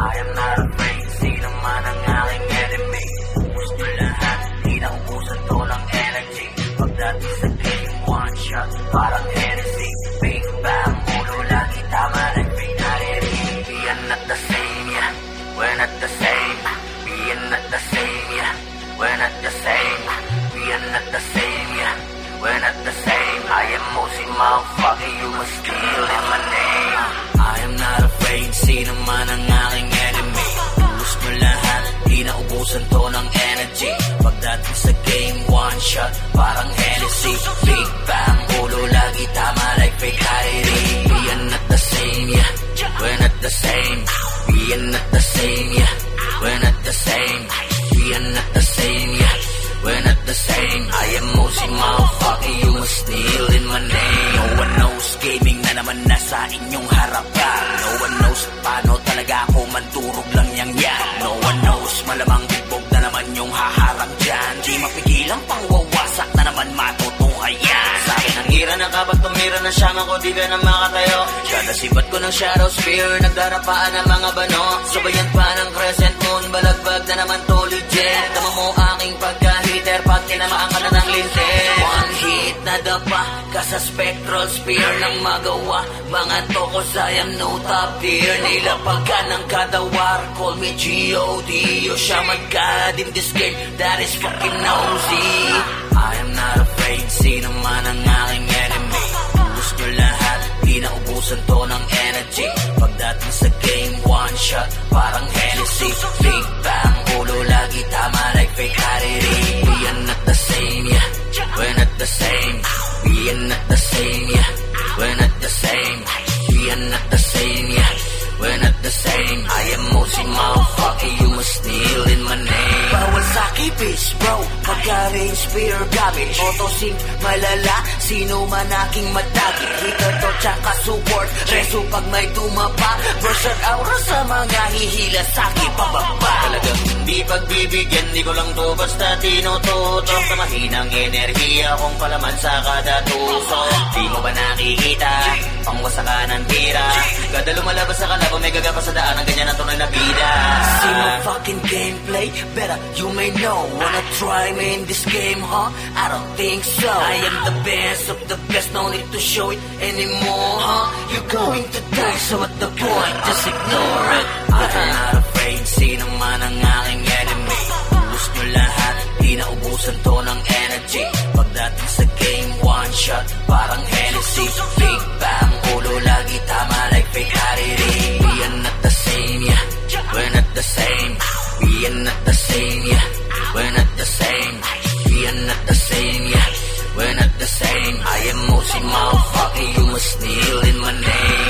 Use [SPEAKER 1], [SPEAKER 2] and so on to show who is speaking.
[SPEAKER 1] I am not afraid, sino man ang aking enemy. Ubus nyo lahat, di na ubusan to ng energy. Pagdating sa game, one shot, parang Hennessy. Big bang, ulo lagi tama like fatality. We are not the same, yeah, we're not the same. We are not the same, yeah, we're not the same. We are not the same, yeah, we're not the same. I am Mosey, motherfucker, you must steal in my name. I am not afraid, sino man ang aking enemy. Ubus nyo lahat, di na ubusan to ng energy. Pagdating sa game, one shot, parang Hennessy. Big bang, ulo lagi tama like fatality. We are not the same, yeah, we're not the same. We are not the same, yeah, we're not the same. We are not the same, yeah, we're not the same. I am Mosey, motherfucker, you must kneel in my name. No one knows, gaming na naman nasa inyong harapan. No one knows, paano talaga ako mandurog lang yang yan. No one knows, malamang bigbog na naman yung haharap dyan. Di mapigilang pangwawasak na naman matutunghayan. Sa akin ang hira na kapag tumira na siyama ko, di ka na makatayo. Kada sibat ko ng shadow spear, nagdarapaan ng mga bano. Sabayan pa ng crescent moon, balagbag na naman to legit. Tama mo aking pagka-hitter, pag tinamaan ka na ng linter. One hit na dapa ka sa spectral spear ng magawa. Mga tokos, I am no top tier. Nilapag ka ng kadawar, call me G.O.D. O shaman God in this game, that is fucking nosy. I am not afraid, sino man ang aking enemy. Ubus nyo lahat, di na ubusan to ng energy. Pagdating sa game, one shot, parang Hennessy. Big bang, ulo lagi tama like fatality. We are not the same, yeah, we're not the same. We are not the same, yeah, we're not the same. We are not the same, yeah, we're not the same. I am Mosey, motherfucker, you must kneel in my name. Bawal sa'ki, bitch, bro, pagka-range spear garbage. Auto-sync, malala, sino man aking matagi. Hitter to, tsaka support, reso pag may tumapa. Berserk aura sa mga hihila sa'ki, pababa. Talagang hindi pagbibigyan, di ko lang to basta tinututok. Sa mahinang enerhiya kong palaman sa kada tusok. Di mo ba nakikita, pangwasakan ng tira. Kada lumalabas sa kalaban, may gagapa sa daan. Ang ganyan ang tunay na bida. See my fucking gameplay, better you may know. Wanna try me in this game, huh? I don't think so. I am the best of the best, no need to show it anymore, huh? You're going to die, so at the point, just ignore it. I am not afraid, sino man ang aking enemy. Ubus nyo lahat, di na ubusan to ng energy. Pagdating sa game, one shot, parang Hennessy. Big bang, ulo lagi tama like fatality. We are not the same, yeah, we're not the same. We are not the same, yeah, we're not the same. We are not the same, yeah, we're not the same. I am Mosey, motherfucker, you must kneel in my name.